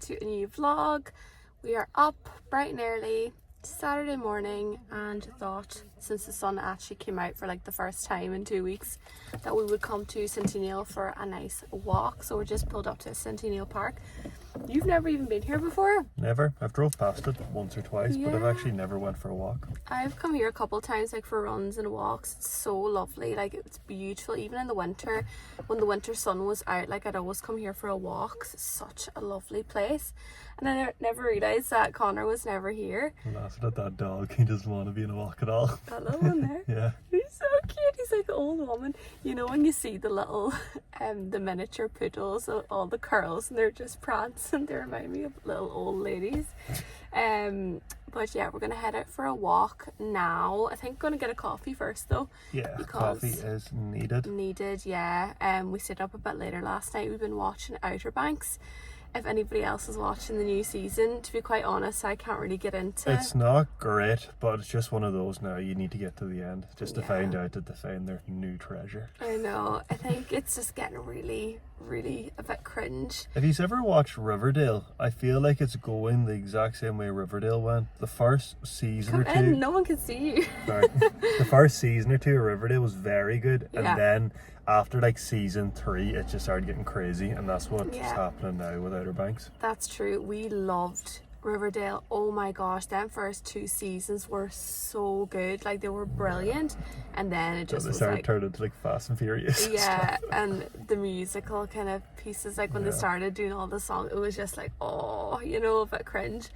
to a new vlog. We are up bright and early Saturday morning and thought, since the sun actually came out for like the first time in 2 weeks, that we would come to Centennial for a nice walk. So we're just pulled up to Centennial Park. You've never even been here before? Never. I've drove past it once or twice, but I've actually never went for a walk. I've come here a couple of times, like for runs and walks. It's so lovely, like it's beautiful. Even in the winter, when the winter sun was out, like I'd always come here for a walk. It's such a lovely place. And I never realised that Connor was never here. I'm laughing at that dog. He doesn't want to be in a walk at all. That little one there? Yeah. He's so cute. He's like an old woman. You know when you see the little, the miniature poodles, all the curls, and they're just prancing. They remind me of little old ladies. But yeah, we're going to head out for a walk now. I think going to get a coffee first though. Yeah, coffee is needed. Needed, yeah. We stayed up a bit later last night. We've been watching Outer Banks. If anybody else is watching the new season, to be quite honest, I can't really get into it. It's not great, but it's just one of those now. You need to get to the end just to find out that they found their new treasure. I know. I think it's just getting really, really a bit cringe. If you've ever watched Riverdale, I feel like it's going the exact same way Riverdale went. The first season or two... no one can see you. Sorry. The first season or two of Riverdale was very good, and then after like season 3 it just started getting crazy, and that's what's happening now with Outer Banks. That's true. We loved Riverdale. Oh my gosh, them first 2 seasons were so good, like they were brilliant, and then it just started turning into like Fast and Furious. Yeah, and the musical kind of pieces, like when they started doing all the songs, it was just like, oh, you know, a bit cringe.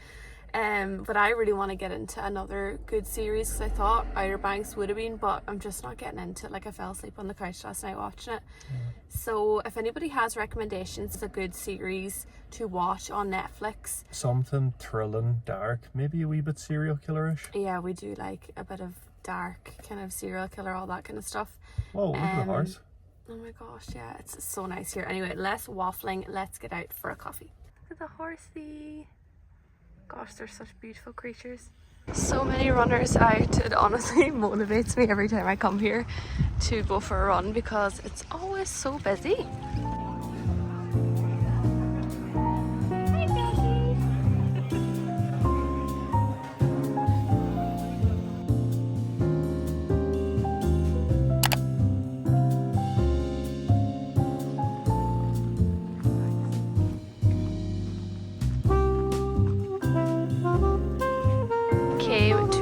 But I really want to get into another good series, because I thought Outer Banks would have been, but I'm just not getting into it. Like I fell asleep on the couch last night watching it. So if anybody has recommendations, it's a good series to watch on Netflix. Something thrilling, dark, maybe a wee bit serial killerish. Yeah, we do like a bit of dark kind of serial killer, all that kind of stuff. Oh, look at the horse. Oh my gosh, yeah, it's so nice here. Anyway, less waffling, let's get out for a coffee. Look at the horsey. Gosh, they're such beautiful creatures. So many runners out. It honestly motivates me every time I come here to go for a run, because it's always so busy.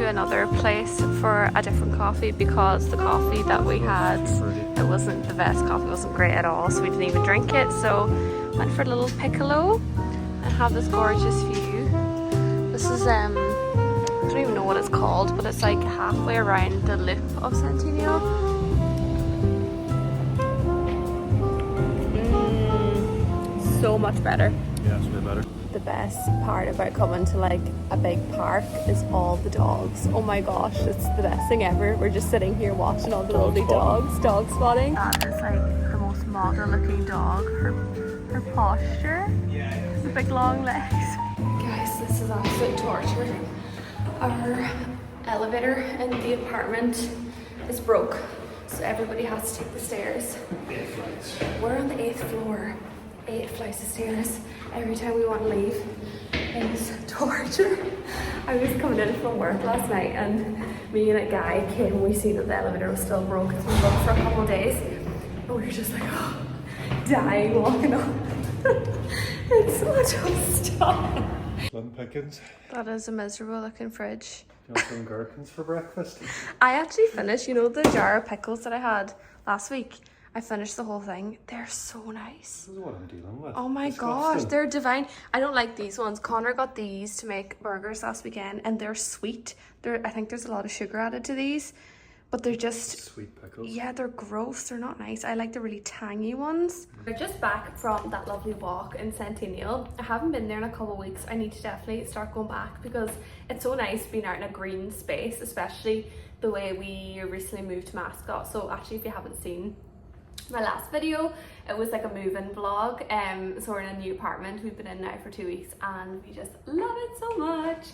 Another place for a different coffee, because the coffee that we had, it wasn't the best coffee, wasn't great at all, so we didn't even drink it. So went for a little piccolo and have this gorgeous view. This is I don't even know what it's called, but it's like halfway around the loop of Centennial. So much better. Yeah, it's way better. The best part about coming to like a big park is all the dogs. Oh my gosh, it's the best thing ever. We're just sitting here watching all the lovely dogs, dog spotting. That is like the most model looking dog. Her posture, the big long legs. Guys, this is absolute torture. Our elevator in the apartment is broke, so everybody has to take the stairs. 8 flights. We're on the 8th floor. 8 flights of stairs. Every time we want to leave, it's torture. I was coming in from work last night, and me and a guy came and we seen that the elevator was still broke, because we booked for a couple of days, and we were just like, oh, dying walking up. It's so just stop. Slim pickings. That is a miserable looking fridge. Do you want some gherkins for breakfast? I actually finished, you know, the jar of pickles that I had last week. I finished the whole thing. They're so nice. This is what I'm dealing with. Oh my gosh, they're divine. I don't like these ones. Connor got these to make burgers last weekend, and they're sweet. I think there's a lot of sugar added to these, but they're just... Sweet pickles. Yeah, they're gross. They're not nice. I like the really tangy ones. We're just back from that lovely walk in Centennial. I haven't been there in a couple of weeks. I need to definitely start going back, because it's so nice being out in a green space, especially the way we recently moved to Mascot. So actually, if you haven't seen my last video, it was like a move-in vlog. So we're in a new apartment. We've been in now for 2 weeks, and we just love it so much.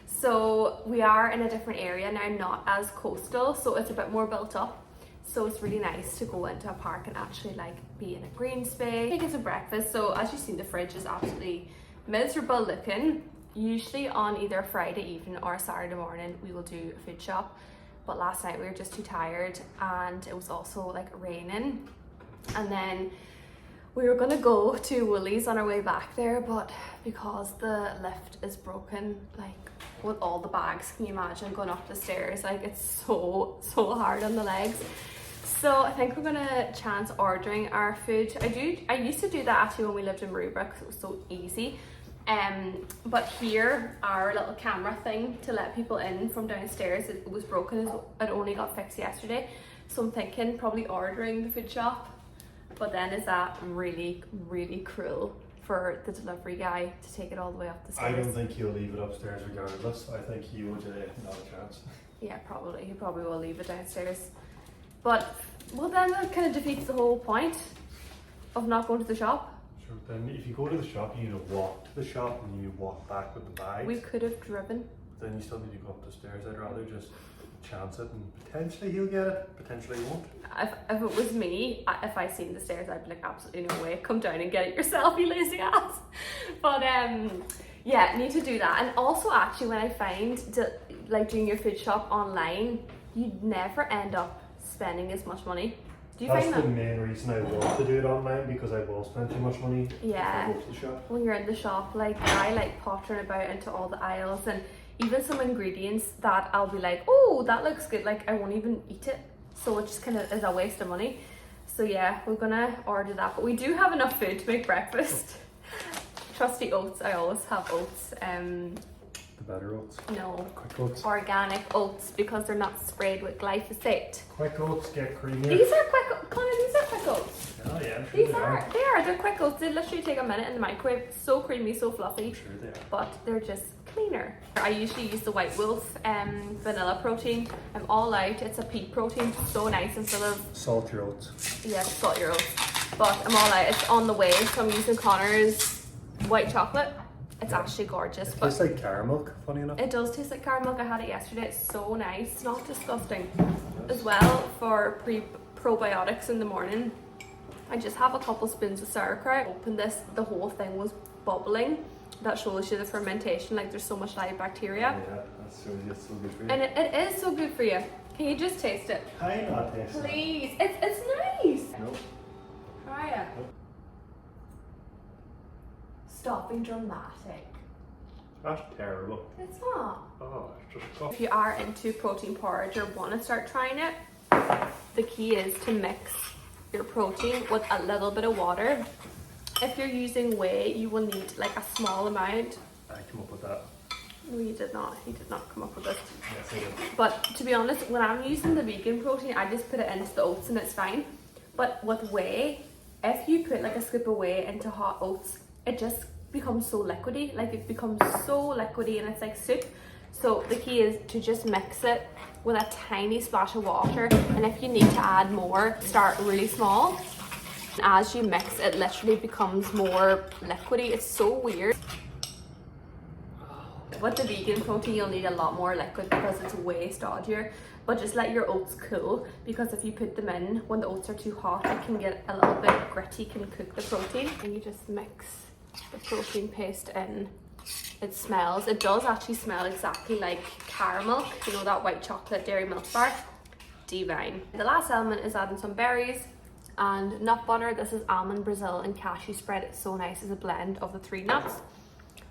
So we are in a different area now, not as coastal, so it's a bit more built up. So it's really nice to go into a park and actually like be in a green space. Take it to breakfast. So as you've seen, the fridge is absolutely miserable looking. Usually on either a Friday evening or a Saturday morning we will do a food shop, but last night we were just too tired and it was also like raining, and then we were gonna go to Woolies on our way back there, but because the lift is broken, like with all the bags, can you imagine going up the stairs? Like it's so hard on the legs. So I think we're gonna chance ordering our food. I used to do that actually when we lived in Rubik, it was so easy. But here our little camera thing to let people in from downstairs, it was broken. It only got fixed yesterday, so I'm thinking probably ordering the food shop. But then is that really cruel for the delivery guy to take it all the way up the stairs? I don't think he'll leave it upstairs regardless. I think he would not a chance. Yeah, probably. He probably will leave it downstairs. But well, then that kind of defeats the whole point of not going to the shop. Sure. Then if you go to the shop, you need to walk to the shop and you walk back with the bags. We could have driven. But then you still need to go up the stairs. I'd rather just chance it and potentially he'll get it, potentially he won't. If it was me, if I seen the stairs, I'd be like, absolutely no way, come down and get it yourself, you lazy ass. But yeah, need to do that. And also actually when I find like doing your food shop online, you never end up spending as much money. Do you That's find that? the main reason I want to do it online, because I will spend too much money yeah. if I go to the shop. When you're in the shop, like I like pottering about into all the aisles, and even some ingredients that I'll be like, oh, that looks good, like I won't even eat it. So it just kind of is a waste of money. So yeah, we're gonna order that. But we do have enough food to make breakfast. Trusty oats, I always have oats. The better oats? No. Quick oats? Organic oats, because they're not sprayed with glyphosate. Quick oats get creamier. These are quick, Connor, these are quick oats. Oh yeah, These are, they're quick oats. They literally take a minute in the microwave. So creamy, so fluffy. Sure they are. But they're just cleaner. I usually use the White Wolf vanilla protein. I'm all out. It's a peak protein, so nice instead of salt your oats. Yeah, salt your oats. But I'm all out. It's on the way, so I'm using Connor's white chocolate. It's actually gorgeous. It tastes like caramel, funny enough. It does taste like caramel. I had it yesterday. It's so nice. It's not disgusting. As well, for probiotics in the morning, I just have a couple spoons of sauerkraut. Open this, the whole thing was bubbling. That shows you the fermentation, like there's so much live bacteria. Yeah, that's so good for you. And it is so good for you. Can you just taste it? Can I not taste it? Please. It's nice. Nope. Try it. Nope. Stop being dramatic. That's terrible. It's not. Oh, it's just tough. If you are into protein porridge or want to start trying it, the key is to mix your protein with a little bit of water. If you're using whey, you will need like a small amount. I came up with that. No, you did not. You did not come up with it. Yes, I did. But to be honest, when I'm using the vegan protein, I just put it into the oats and it's fine. But with whey, if you put like a scoop of whey into hot oats, it just becomes so liquidy. Like it becomes so liquidy and it's like soup. So the key is to just mix it with a tiny splash of water. And if you need to add more, start really small. And as you mix, it literally becomes more liquidy. It's so weird. With the vegan protein, you'll need a lot more liquid because it's way stodgier. But just let your oats cool, because if you put them in when the oats are too hot, it can get a little bit gritty, can cook the protein. And you just mix the protein paste in. It does actually smell exactly like caramel, you know, that white chocolate dairy milk bar. Divine. The last element is adding some berries and nut butter. This is almond, Brazil and cashew spread. It's so nice. It's a blend of the 3 nuts.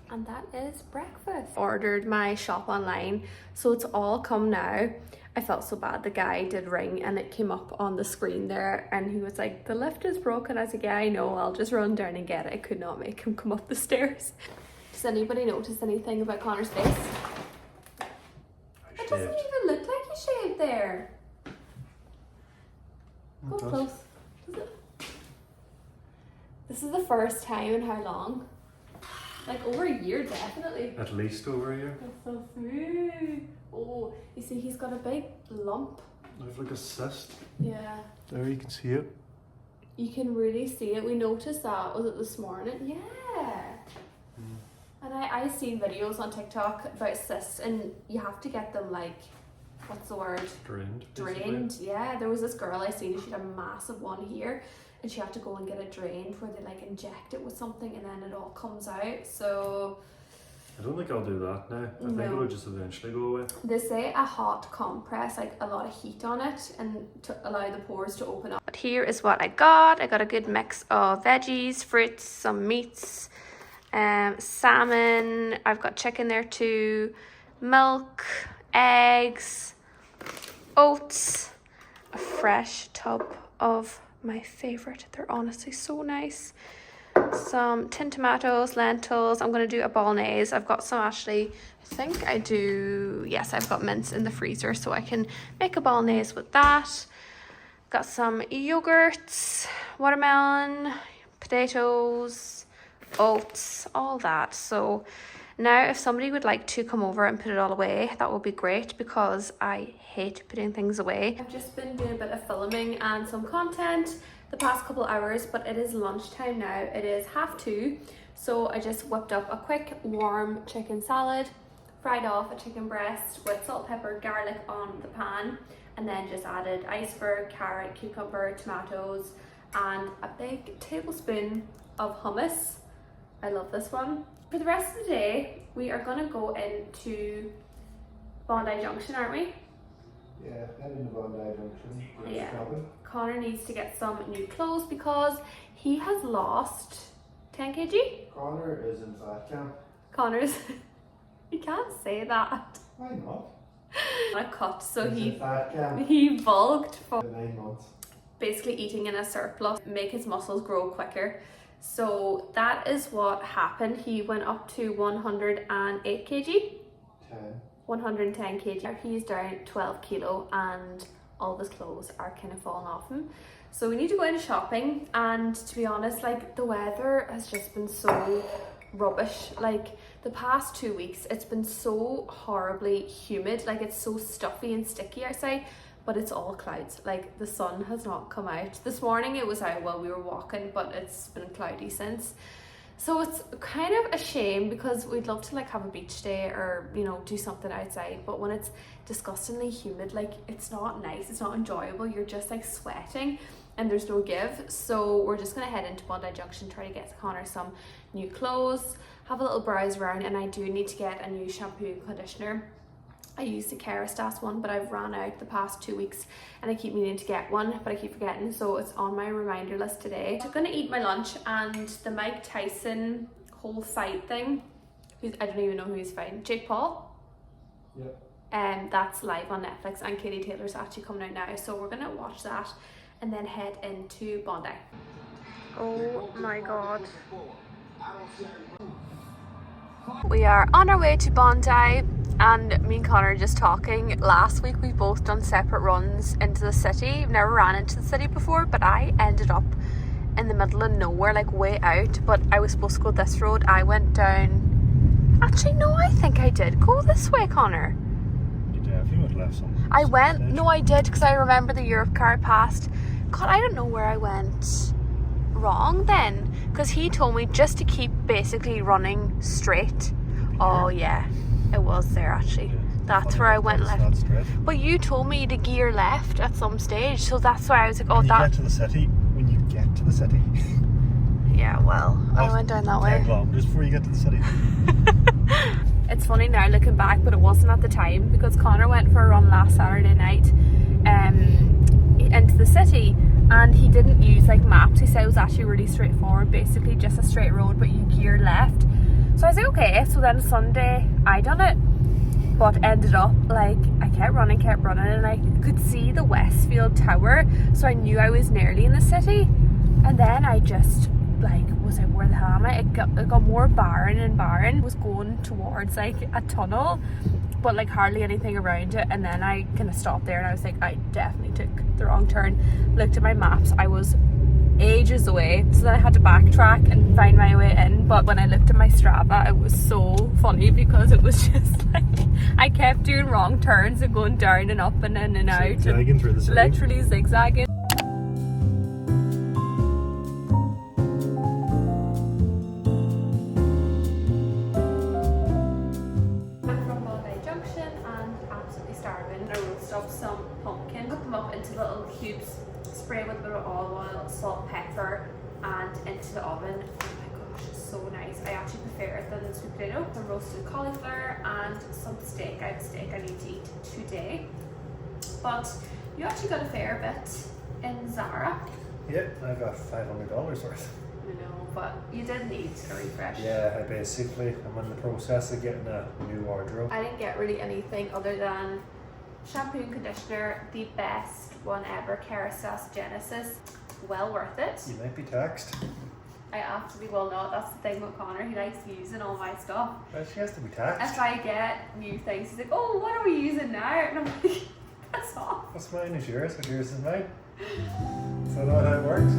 And that is breakfast. Ordered my shop online, so it's all come now. I felt so bad. The guy did ring and it came up on the screen there and he was like, the lift is broken. I was like, yeah, I know, I'll just run down and get it. I could not make him come up the stairs. Does anybody notice anything about Connor's face? It doesn't even look like he shaved there. Go close. Does it? This is the first time in how long? Like over a year, definitely. At least over a year. That's so smooth. Oh, you see he's got a big lump. I have like a cyst. Yeah. There, you can see it. You can really see it. We noticed that. Was it this morning? Yeah. And I seen videos on TikTok about cysts and you have to get them like, what's the word? Drained. Drained, yeah. There was this girl I seen, she had a massive one here. and she had to go and get it drained where they like inject it with something and then it all comes out. So I don't think I'll do that now. I think it'll just eventually go away. they say a hot compress, like a lot of heat on it, and to allow the pores to open up. But here is what I got. I got a good mix of veggies, fruits, some meats, salmon. I've got chicken there too, milk, eggs, oats, a fresh tub of my favorite. They're honestly so nice. Some tin tomatoes, lentils. I'm going to do a bolognese. I've got some actually, I think I do, yes, I've got mince in the freezer so I can make a bolognese with that. Got some yogurts, watermelon, potatoes, oats, all that. So now if somebody would like to come over and put it all away, that would be great because I hate putting things away. I've just been doing a bit of filming and some content the past couple hours, but it is lunchtime now. It is 2:30, so I just whipped up a quick warm chicken salad, fried off a chicken breast with salt, pepper, garlic on the pan, and then just added iceberg, carrot, cucumber, tomatoes, and a big tablespoon of hummus. I love this one. For the rest of the day, we are gonna go into Bondi Junction, aren't we? Yeah, heading to Bondi Junction. Yeah. Connor needs to get some new clothes because he has lost 10 kg. Connor is in fat camp. Connor's, you can't say that. Why not? A cut, so He's in fat camp. he bulked for 9 months. basically eating in a surplus, make his muscles grow quicker. So that is what happened. He went up to 108 kg. 110 kg. He's down 12 kilo and all of his clothes are kind of falling off him. So we need to go into shopping, and to be honest, like the weather has just been so rubbish. Like the past 2 weeks it's been so horribly humid, like it's so stuffy and sticky outside, but it's all clouds. Like the sun has not come out. This morning it was out while we were walking, but it's been cloudy since. So it's kind of a shame because we'd love to like have a beach day or, you know, do something outside, but when it's disgustingly humid, like it's not nice, it's not enjoyable. You're just like sweating and there's no give. So we're just gonna head into Bondi Junction, try to get Connor some new clothes, have a little browse around, and I do need to get a new shampoo and conditioner. I used the Kerastase one, but I've ran out the past 2 weeks and I keep meaning to get one, but I keep forgetting, so it's on my reminder list today. I'm gonna eat my lunch, and the Mike Tyson whole fight thing, I don't even know who he's fighting, Jake Paul? Yep. That's live on Netflix, and Katie Taylor's actually coming out now, so we're gonna watch that and then head into Bondi. Oh my god. We are on our way to Bondi, and me and Connor are just talking. Last week we both done separate runs into the city. We've never ran into the city before, but I ended up in the middle of nowhere, like way out. But I was supposed to go this road. I went down, actually no, I think I did go this way, Connor. You definitely would have left some. I went, no I did, because I remember the Europe car passed. God, I don't know where I went wrong then, because he told me just to keep basically running straight. Oh yeah, it was there actually. Yeah. That's where I went left. But you told me to gear left at some stage, so that's why I was like, oh, that. When you get to the city. Yeah, well, I went down that way. 10 kilometers before you get to the city. It's funny now looking back, but it wasn't at the time, because Connor went for a run last Saturday night into the city, and he didn't use like maps. He said it was actually really straightforward, basically just a straight road, but you gear left. So I was like, okay. So then Sunday I done it, but ended up like I kept running, and I could see the Westfield Tower, so I knew I was nearly in the city. And then I just like was like, where the hell am I? It got more barren and barren. It was going towards like a tunnel, but like hardly anything around it. And then I kind of stopped there and I was like, I definitely took the wrong turn. Looked at my maps, I was ages away, so then I had to backtrack and find my way in. But when I looked at my Strava, it was so funny because it was just like I kept doing wrong turns and going down and up and in and out, zigzagging through the city. Literally zigzagging. I'm from Bondi Junction and absolutely starving. A roast roast up some pumpkin, cut them up into little cubes, spray with a bit of olive oil, salt, pepper, and into the oven. Oh my gosh, it's so nice. I actually prefer it than the sweet potato. Some roasted cauliflower and some steak. I have steak I need to eat today. But you actually got a fair bit in Zara. Yep, I got $500 worth. I know, but you did need a refresh. Yeah, I'm in the process of getting a new wardrobe. I didn't get really anything other than shampoo and conditioner, the best one ever, Kerastase Genesis. Well worth it. You might be taxed. I absolutely will not. That's the thing with Connor. He likes using all my stuff. Well, she has to be taxed. If I get new things, he's like, oh, what are we using now? And I'm like, that's off. What's mine is yours, what yours is mine. Is that not how it works?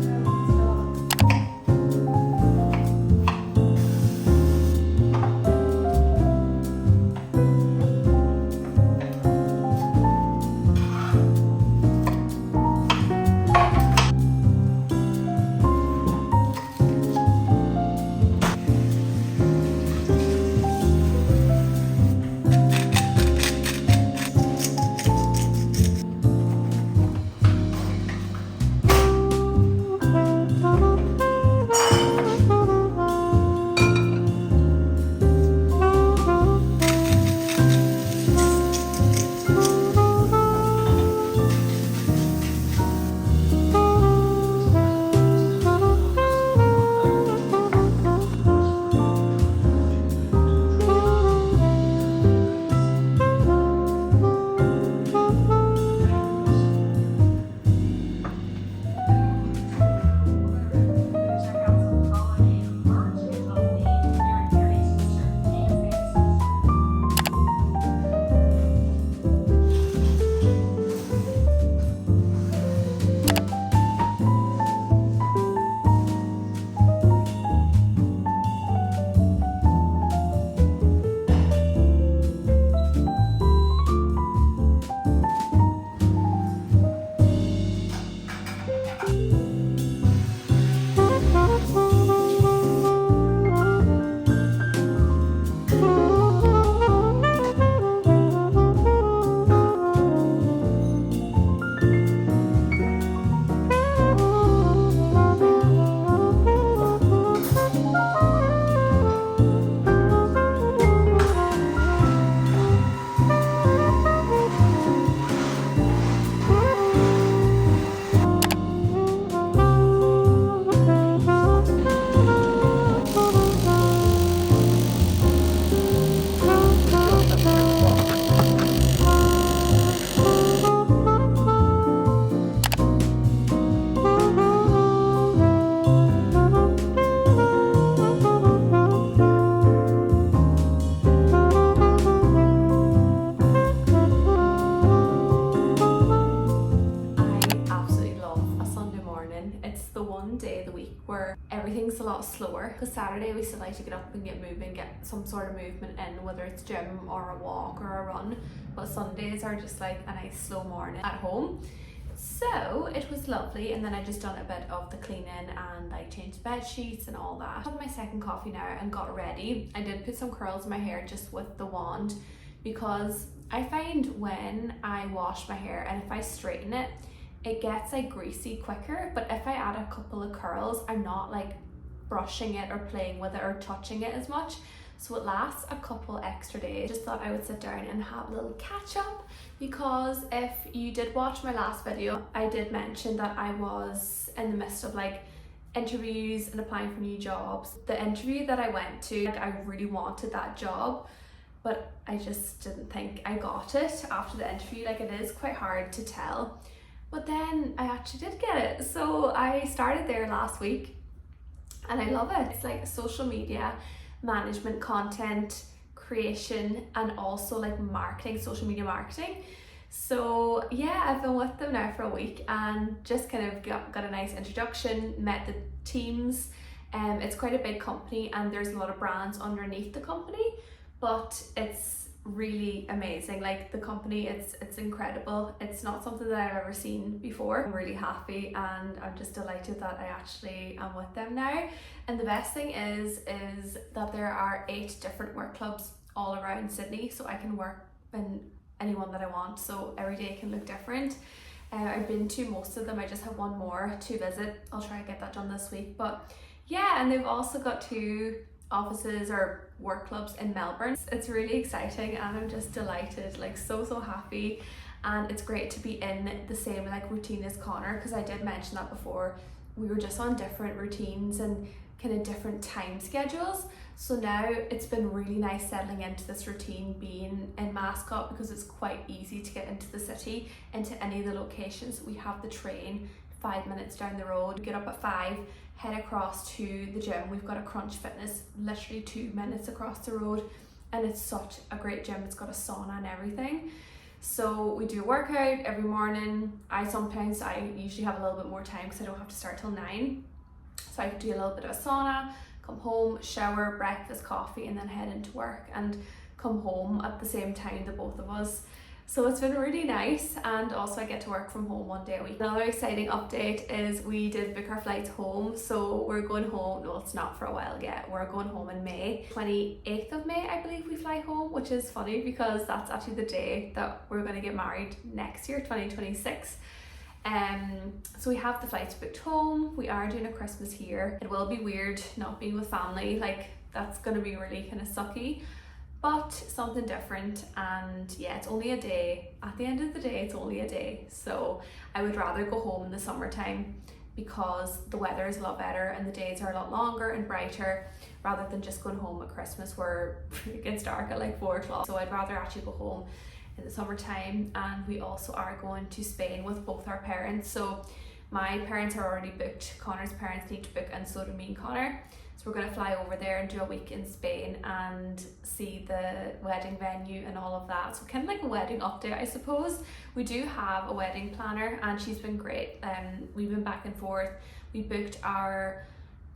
everything's a lot slower because Saturday we still like to get up and get moving, get some sort of movement in, whether it's gym or a walk or a run, but Sundays are just like a nice slow morning at home. So it was lovely, and then I just done a bit of the cleaning and like changed bed sheets and all that. I had my second coffee now and got ready. I did put some curls in my hair just with the wand, because I find when I wash my hair and if I straighten it, it gets like greasy quicker, but if I add a couple of curls, I'm not like brushing it or playing with it or touching it as much, so it lasts a couple extra days. Just thought I would sit down and have a little catch up, because if you did watch my last video, I did mention that I was in the midst of like interviews and applying for new jobs. The interview that I went to, like, I really wanted that job, but I just didn't think I got it after the interview. Like, it is quite hard to tell, but then I actually did get it. So I started there last week and I love it. It's like social media management, content creation, and also like marketing, social media marketing. So yeah, I've been with them now for a week and just kind of got a nice introduction, met the teams. It's quite a big company and there's a lot of brands underneath the company, but it's really amazing. Like, the company, it's incredible. It's not something that I've ever seen before. I'm really happy and I'm just delighted that I actually am with them now. And the best thing is that there are 8 different work clubs all around Sydney, so I can work in anyone that I want, so every day can look different. I've been to most of them. I just have one more to visit. I'll try to get that done this week. But yeah, and they've also got 2 offices or work clubs in Melbourne. It's really exciting and I'm just delighted, like so happy. And it's great to be in the same like routine as Connor, because I did mention that before. We were just on different routines and kind of different time schedules. So now it's been really nice settling into this routine, being in Mascot, because it's quite easy to get into the city, into any of the locations. We have the train 5 minutes down the road, get up at 5, head across to the gym. We've got a Crunch Fitness literally 2 minutes across the road, and it's such a great gym. It's got a sauna and everything. So we do a workout every morning. I usually have a little bit more time because I don't have to start till 9. So I do a little bit of a sauna, come home, shower, breakfast, coffee, and then head into work and come home at the same time, the both of us. So it's been really nice, and also I get to work from home 1 day a week. Another exciting update is we did book our flights home, so we're going home. No, it's not for a while yet. We're going home in May. 28th of May, I believe we fly home, which is funny because that's actually the day that we're going to get married next year, 2026. So we have the flights booked home. We are doing a Christmas here. It will be weird not being with family, like that's going to be really kind of sucky, but something different. And yeah, it's only a day. At the end of the day, it's only a day. So I would rather go home in the summertime because the weather is a lot better and the days are a lot longer and brighter, rather than just going home at Christmas where it gets dark at like 4 o'clock. So I'd rather actually go home in the summertime. And we also are going to Spain with both our parents. So my parents are already booked, Connor's parents need to book, and so do me and Connor. So we're going to fly over there and do a week in Spain and see the wedding venue and all of that. So kind of like a wedding update, I suppose. We do have a wedding planner and she's been great. We've been back and forth. We booked our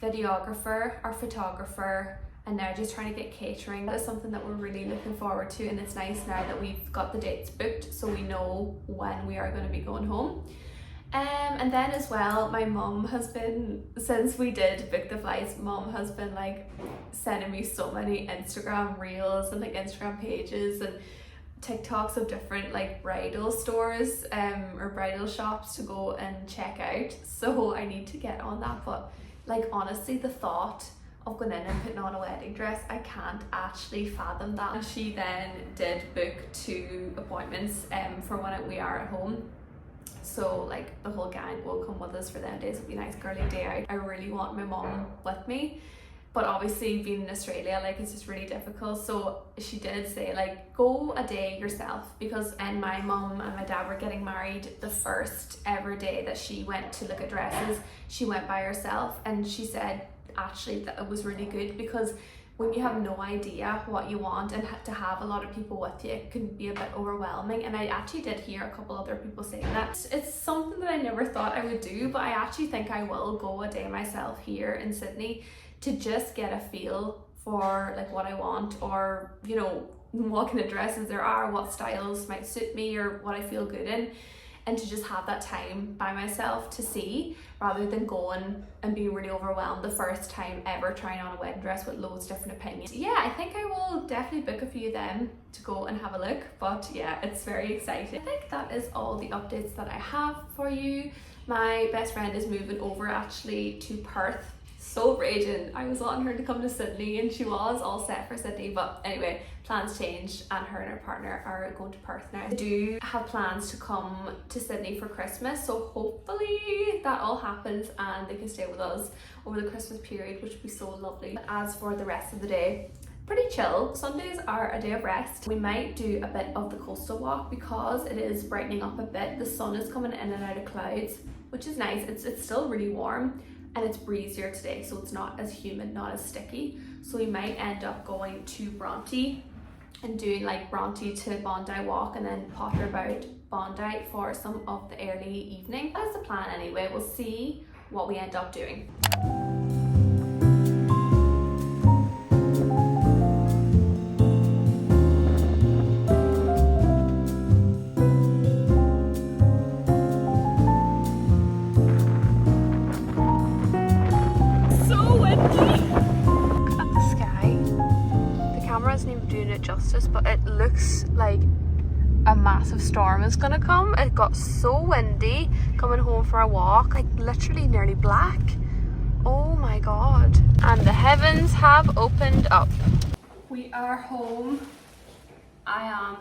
videographer, our photographer, and now just trying to get catering. That is something that we're really looking forward to, and it's nice now that we've got the dates booked so we know when we are going to be going home. And then as well, my mum has been, since we did book the flights, mum has been like sending me so many Instagram reels and like Instagram pages and TikToks of different like bridal stores or bridal shops to go and check out. So I need to get on that, but like honestly, the thought of going in and putting on a wedding dress, I can't actually fathom that. And she then did book 2 appointments for when we are at home. So like the whole gang will come with us for them days. It'll be a nice girly day out. I really want my mom with me, but obviously being in Australia, like it's just really difficult. So she did say like go a day yourself, because and my mom and my dad were getting married the first ever day that she went to look at dresses. She went by herself, and she said actually that it was really good, because when you have no idea what you want and to have a lot of people with you, it can be a bit overwhelming. And I actually did hear a couple other people saying that. It's something that I never thought I would do, but I actually think I will go a day myself here in Sydney to just get a feel for like what I want, or you know, what kind of dresses there are, what styles might suit me or what I feel good in, and to just have that time by myself to see, rather than going and being really overwhelmed the first time ever trying on a wedding dress with loads of different opinions. Yeah, I think I will definitely book a few of them to go and have a look, but yeah, it's very exciting. I think that is all the updates that I have for you. My best friend is moving over actually to Perth. So raging. I was wanting her to come to Sydney and she was all set for Sydney, but anyway, plans changed and her and her partner are going to Perth now. I do have plans to come to Sydney for Christmas, so hopefully that all happens and they can stay with us over the Christmas period, which would be so lovely. As for the rest of the day, pretty chill. Sundays are a day of rest. We might do a bit of the coastal walk because it is brightening up a bit. The sun is coming in and out of clouds, which is nice. It's still really warm. And it's breezier today, so it's not as humid, not as sticky. So we might end up going to Bronte and doing like Bronte to Bondi walk, and then potter about Bondi for some of the early evening. That's the plan anyway. We'll see what we end up doing. Justice, but it looks like a massive storm is gonna come. It got so windy coming home for a walk, like literally nearly black. Oh my god. And the heavens have opened up. We are home. I am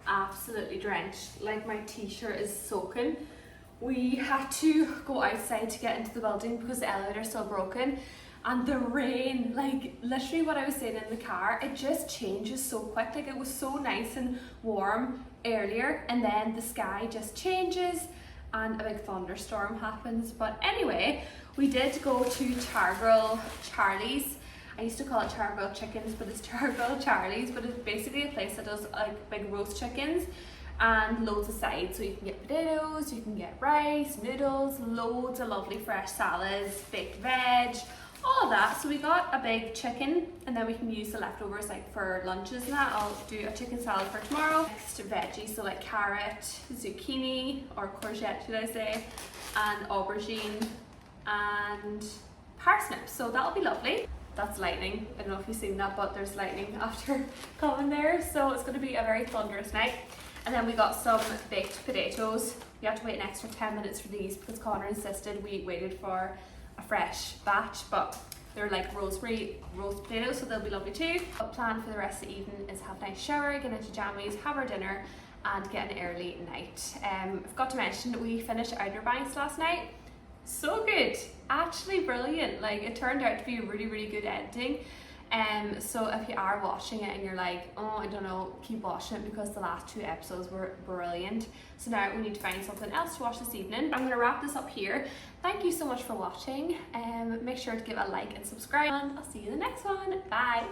absolutely drenched, like my t-shirt is soaking. We had to go outside to get into the building because the elevator is still broken, and the rain, like literally what I was saying in the car, it just changes so quick. Like it was so nice and warm earlier, and then the sky just changes and a big thunderstorm happens. But anyway, we did go to Chargrille Charlie's. I used to call it Chargrille Chickens, but it's Chargrille Charlie's, but it's basically a place that does like big roast chickens and loads of sides. So you can get potatoes, you can get rice, noodles, loads of lovely fresh salads, baked veg, all of that. So we got a big chicken, and then we can use the leftovers like for lunches and that. I'll do a chicken salad for tomorrow. Next veggies, so like carrot, zucchini, or courgette should I say, and aubergine and parsnips. So that'll be lovely. That's lightning. I don't know if you've seen that, but there's lightning after coming there. So it's going to be a very thunderous night. And then we got some baked potatoes. We have to wait an extra 10 minutes for these because Connor insisted we waited for a fresh batch, but they're like rosemary roast potatoes, so they'll be lovely too. The plan for the rest of the evening is have a nice shower, get into jammies, have our dinner, and get an early night. I forgot to mention that we finished Outer Banks last night. So good, actually brilliant. Like it turned out to be a really good ending. So if you are watching it and you're like, oh, I don't know, keep watching it because the last 2 episodes were brilliant. So now we need to find something else to watch this evening. I'm gonna wrap this up here. Thank you so much for watching. Make sure to give a like and subscribe, and I'll see you in the next one. Bye.